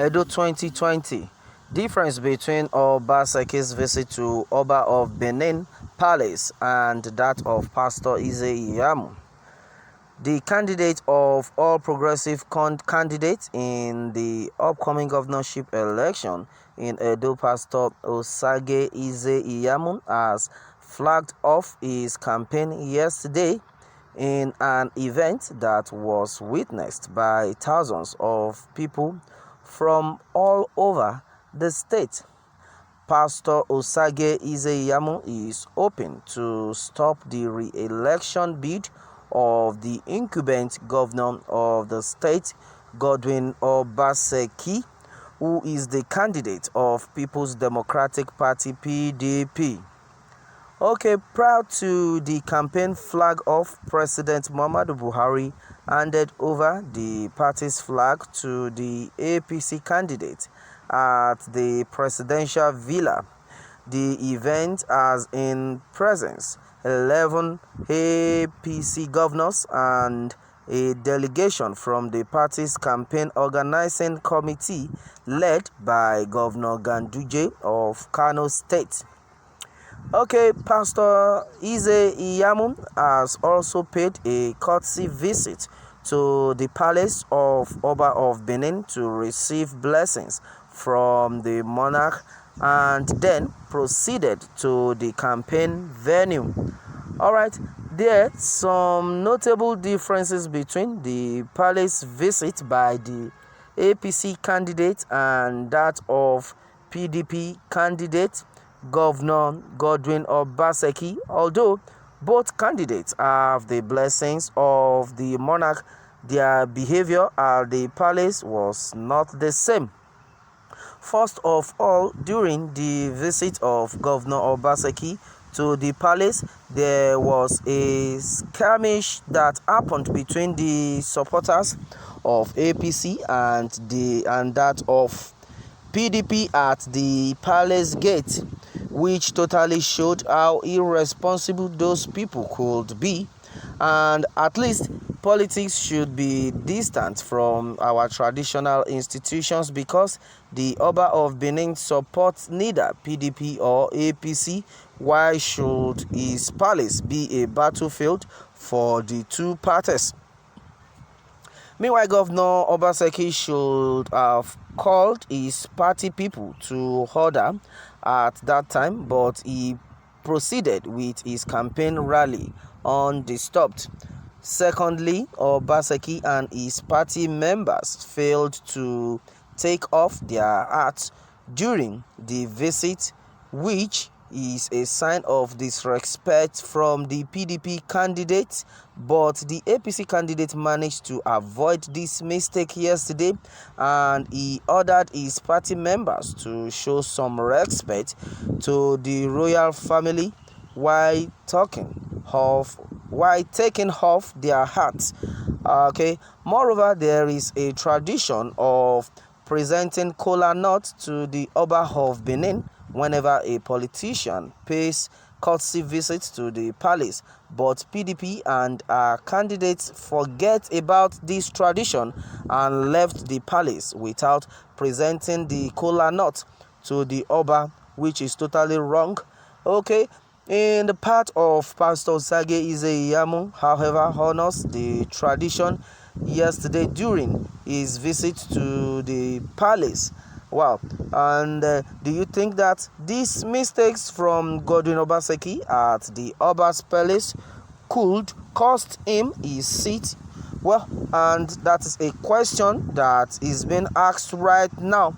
Edo 2020. Difference between Obaseki'S visit to Oba of Benin Palace and that of Pastor Ize-Iyamu. The candidate of All Progressive candidate in the upcoming governorship election in Edo, Pastor Ize-Iyamu, has flagged off his campaign yesterday in an event that was witnessed by thousands of people from all over the state. Pastor Ize-Iyamu is hoping to stop the re-election bid of the incumbent governor of the state, Godwin Obaseki, who is the candidate of People's Democratic Party (PDP). Prior to the campaign flag off, President Muhammadu Buhari handed over the party's flag to the APC candidate at the presidential villa. The event has in presence 11 APC governors and a delegation from the party's campaign organizing committee led by Governor Ganduje of Kano State. Pastor Ize-Iyamu has also paid a courtesy visit to the palace of Oba of Benin to receive blessings from the monarch and then proceeded to the campaign venue. There are some notable differences between the palace visit by the APC candidate and that of PDP candidate Governor Godwin Obaseki. Although both candidates have the blessings of the monarch, their behavior at the palace was not the same. First of all, during the visit of Governor Obaseki to the palace, there was a skirmish that happened between the supporters of APC and that of PDP at the palace gate, which totally showed how irresponsible those people could be, and at least politics should be distant from our traditional institutions, because the Oba of Benin supports neither PDP or APC. Why should his palace be a battlefield for the two parties? Meanwhile, Governor Obaseki should have called his party people to order at that time, but he proceeded with his campaign rally undisturbed. Secondly, Obaseki and his party members failed to take off their hats during the visit, which is a sign of disrespect from the PDP candidate, but the APC candidate managed to avoid this mistake yesterday, and he ordered his party members to show some respect to the royal family while taking off their hats. Moreover, there is a tradition of presenting kola nut to the Oba of Benin whenever a politician pays courtesy visits to the palace, but PDP and our candidates forget about this tradition and left the palace without presenting the kola nut to the Oba, which is totally wrong. In the part of Pastor Ize-Iyamu, however, honors the tradition yesterday during his visit to the palace. Do you think that these mistakes from Godwin Obaseki at the Oba's palace could cost him his seat? And that is a question that is being asked right now.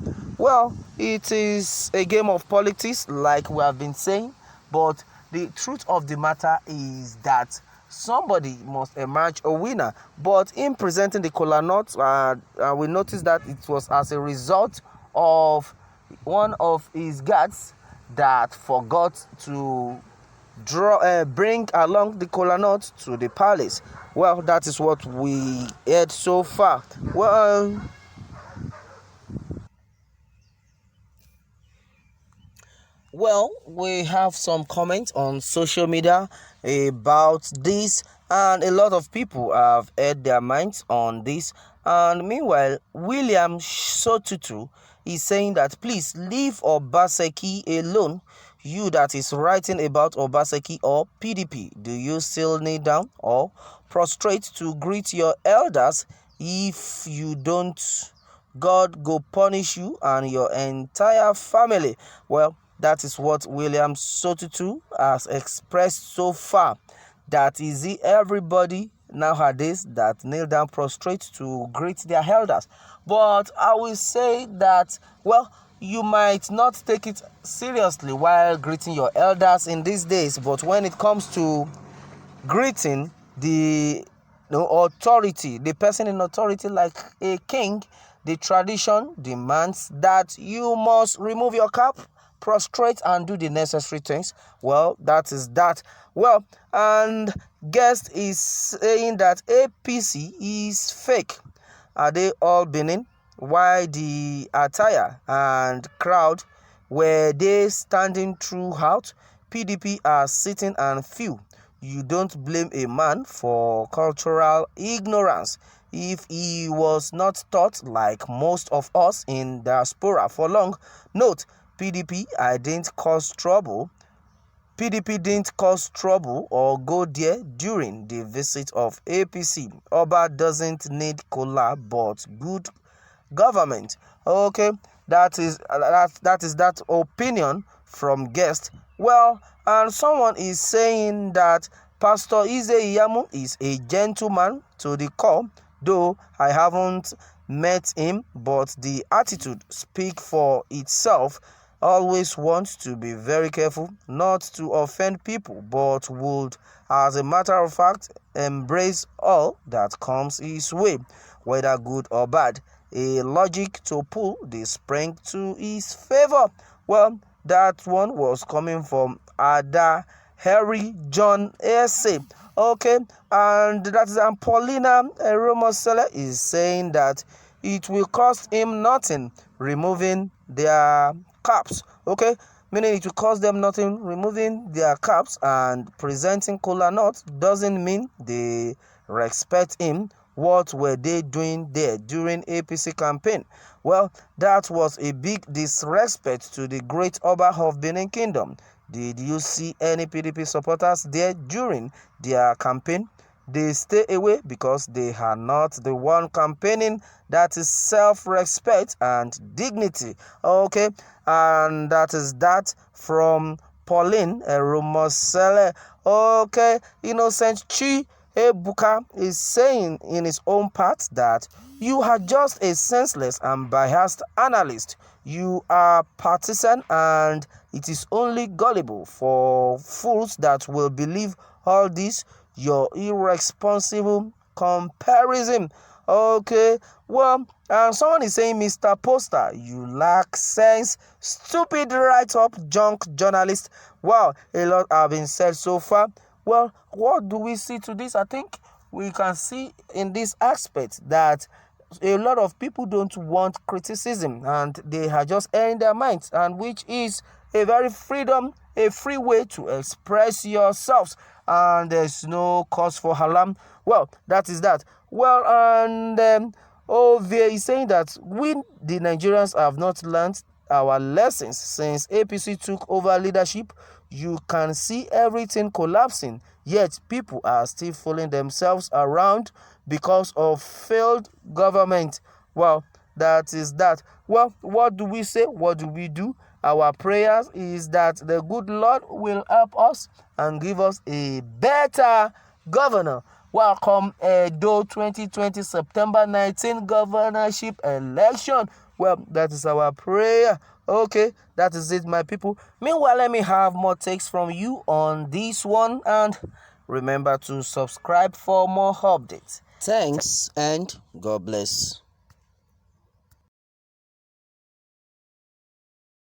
It is a game of politics, like we have been saying, but the truth of the matter is that somebody must emerge a winner. But in presenting the kola nut, we noticed that it was as a result of one of his guards that forgot to bring along the kola nut to the palace. That is what we heard so far. We have some comments on social media about this, and a lot of people have aired their minds on this, And meanwhile, William Sotutu is saying that please leave Obaseki alone. You that is writing about Obaseki or PDP, do you still kneel down or prostrate to greet your elders? If you don't, God go punish you and your entire family. Well, that is what William Sotutu has expressed so far. That is it, everybody nowadays that kneel down prostrate to greet their elders. But I will say that, well, you might not take it seriously while greeting your elders in these days, but when it comes to greeting the authority, the person in authority like a king, the tradition demands that you must remove your cap, prostrate, and do the necessary things. Well, that is that. Well, and guest is saying that APC is fake. Are they all Benin? Why the attire and crowd were they standing throughout? PDP are sitting and few. You don't blame a man for cultural ignorance if he was not taught like most of us in diaspora for long. Note, PDP didn't cause trouble or go there during the visit of APC. Oba doesn't need cola but good government. Okay, that is that opinion from guest. Well, and someone is saying that Pastor Ize-Iyamu is a gentleman to the core, though I haven't met him, but the attitude speaks for itself. Always wants to be very careful not to offend people, but would, as a matter of fact, embrace all that comes his way, whether good or bad. A logic to pull the spring to his favor. Well, that one was coming from Ada Harry John Ese. Okay, and that is Paulina Romosele is saying that it will cost him nothing removing their caps. Okay, meaning it will cost them nothing removing their caps, and presenting kola nut doesn't mean they respect him. What were they doing there during APC campaign? Well, that was a big disrespect to the great Oba of Benin Kingdom. Did you see any PDP supporters there during their campaign? They stay away because they are not the one campaigning. That is self-respect and dignity. Okay, and that is that from Pauline Rumosele. Okay, Innocent Chi Ebuka is saying in his own part that you are just a senseless and biased analyst. You are partisan, and it is only gullible for fools that will believe all this your irresponsible comparison. Okay, well, and someone is saying, Mr. Poster, you lack sense, stupid write-up, junk journalist. Wow, a lot have been said so far. Well, what do we see to this? I think we can see in this aspect that a lot of people don't want criticism, and they are just airing their minds, and which is a very a free way to express yourselves, and there's no cause for alarm. Well, that is that. Well, and Ove is saying that we, the Nigerians, have not learned our lessons since APC took over leadership. You can see everything collapsing, yet people are still fooling themselves around because of failed government. Well, that is that. Well, what do we say? What do we do? Our prayers is that the good Lord will help us and give us a better governor. Welcome Edo 2020 September 19 governorship election. Well, that is our prayer. Okay, that is it, my people. Meanwhile, let me have more takes from you on this one, and remember to subscribe for more updates. Thanks and God bless.